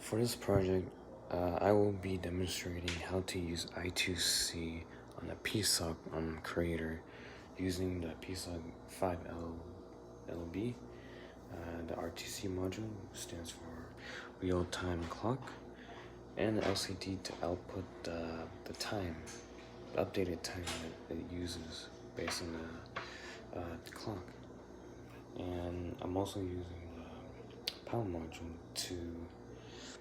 For this project, I will be demonstrating how to use I2C on a PSOC creator using the PSOC 5LB. The RTC module stands for real-time clock, and the LCD to output the time, the updated time that it uses based on the clock. And I'm also using the power module to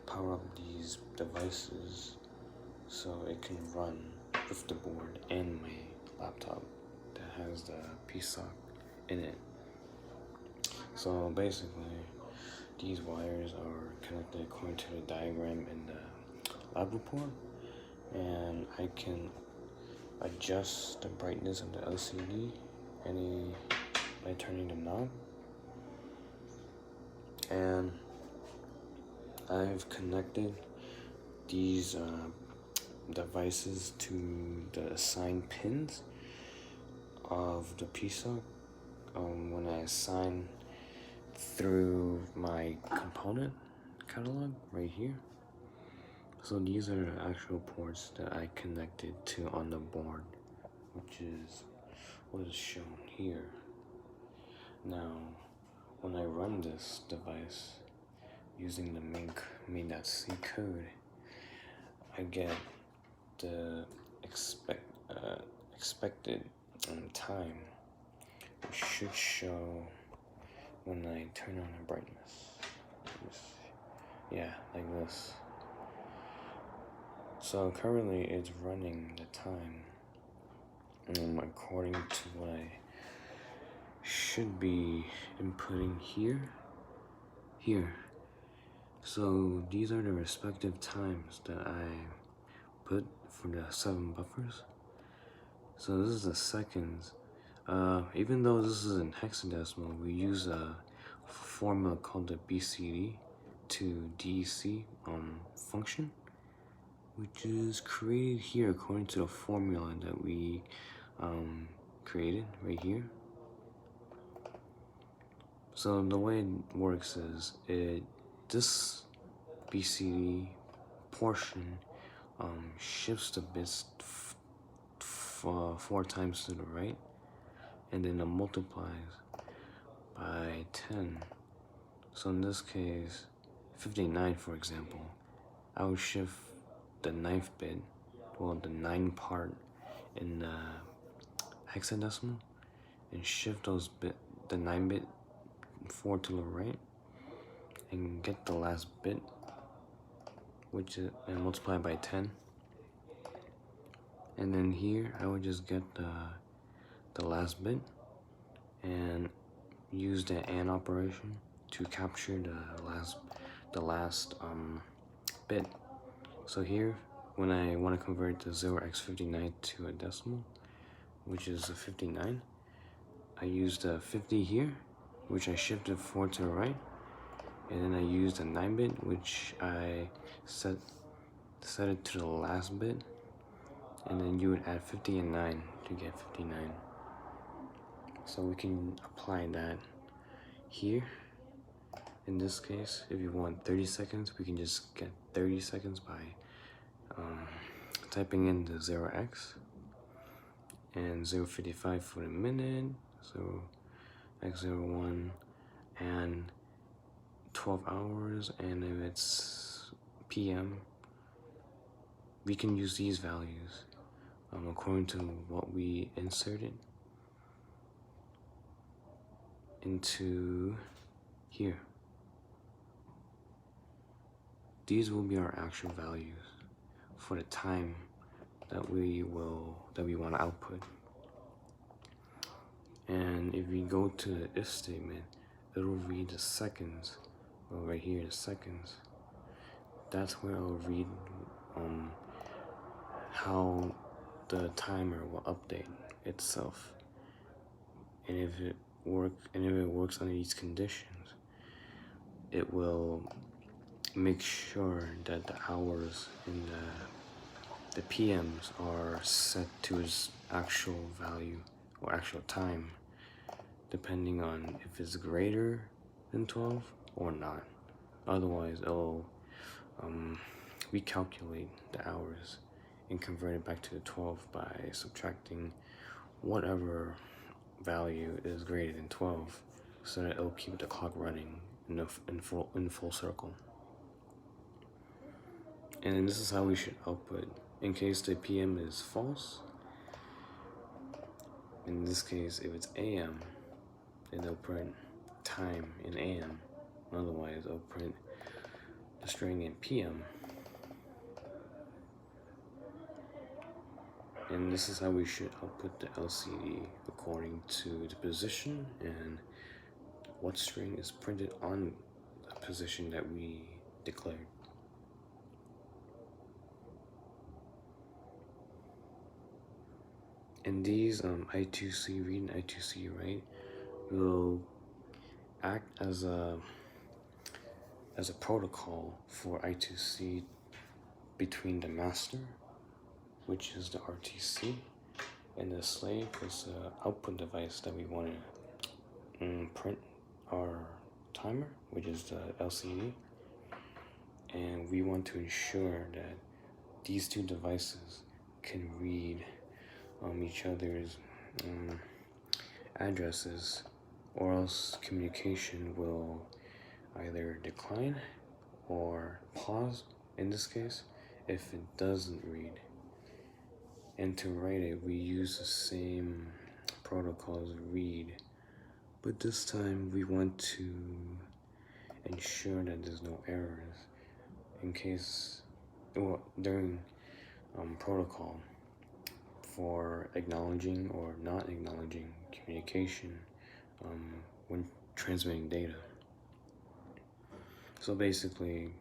power up these devices so it can run with the board and my laptop that has the PSOC in it. So basically, these wires are connected according to the diagram in the lab report, and I can adjust the brightness of the LCD by turning the knob. And I've connected these devices to the assigned pins of the PSOC when I assign through my component catalog right here. So these are the actual ports that I connected to on the board, which is what is shown here. Now, when I run this device using the main.c code, I get the expected time, which should show when I turn on the brightness. Yeah, like this. So currently it's running the time according to what I should be inputting here. So these are the respective times that I put for the 7 buffers. So this is the seconds. Even though this is in hexadecimal, we use a formula called the BCD to DEC function, which is created here according to the formula that we created right here. So the way it works is this BCD portion shifts the bits 4 times to the right, and then it multiplies by 10. So in this case, 59 for example, I would shift the 9th bit, well the 9 part in the hexadecimal, and shift the 9 bit 4 to the right, and get the last bit, which is and multiply by 10. And then here I would just get the last bit and use the AND operation to capture the last bit. So here, when I want to convert the 0x59 to a decimal, which is a 59, I use the 50 here, which I shifted 4 to the right, and then I use the 9 bit, which I set it to the last bit, and then you would add 50 and 9 to get 59. So we can apply that here. In this case, if you want 30 seconds, we can just get 30 seconds by typing in the 0x and 0.55 for the minute, so x01, and 12 hours, and if it's PM, we can use these values according to what we inserted into here. These will be our actual values for the time that we want to output. And if we go to the if statement, it will read the seconds. Well, right here, the seconds. That's where I'll read how the timer will update itself. And if it works under these conditions, it will make sure that the hours in the PMs are set to its actual value or actual time, depending on if it's greater than 12 or not. Otherwise, it'll we calculate the hours and convert it back to the 12 by subtracting whatever value is greater than 12, so that it'll keep the clock running in full circle. And this is how we should output in case the PM is false. In this case, if it's AM, then they'll print time in AM. Otherwise, they'll print the string in PM. And this is how we should output the LCD according to the position and what string is printed on the position that we declared. And these I2C read and I2C write will act as a protocol for I2C between the master, which is the RTC, and the slave is the output device that we want to print our timer, which is the LCD. And we want to ensure that these two devices can read each other's addresses, or else communication will either decline or pause in this case if it doesn't read. And to write it, we use the same protocol as read, but this time we want to ensure that there's no errors in case, well, during protocol for acknowledging or not acknowledging communication when transmitting data. So basically,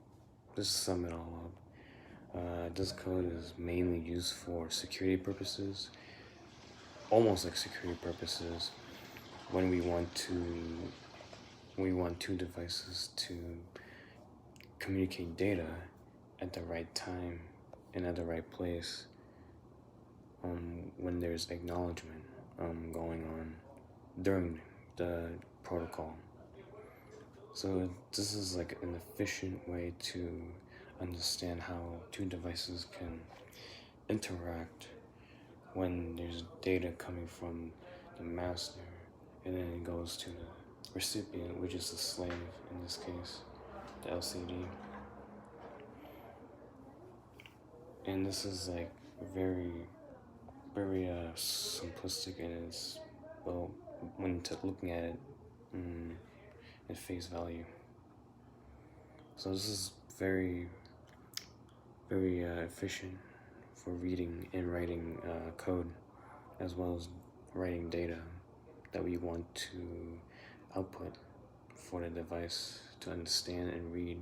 just to sum it all up, this code is mainly used for security purposes, almost like security purposes, when we want two devices to communicate data at the right time and at the right place, when there's acknowledgement going on during the protocol. So this is like an efficient way to understand how two devices can interact when there's data coming from the master and then it goes to the recipient, which is the slave in this case, the LCD. And this is like very simplistic, and it's, well, when looking at it at face value. So this is very efficient for reading and writing code, as well as writing data that we want to output for the device to understand and read.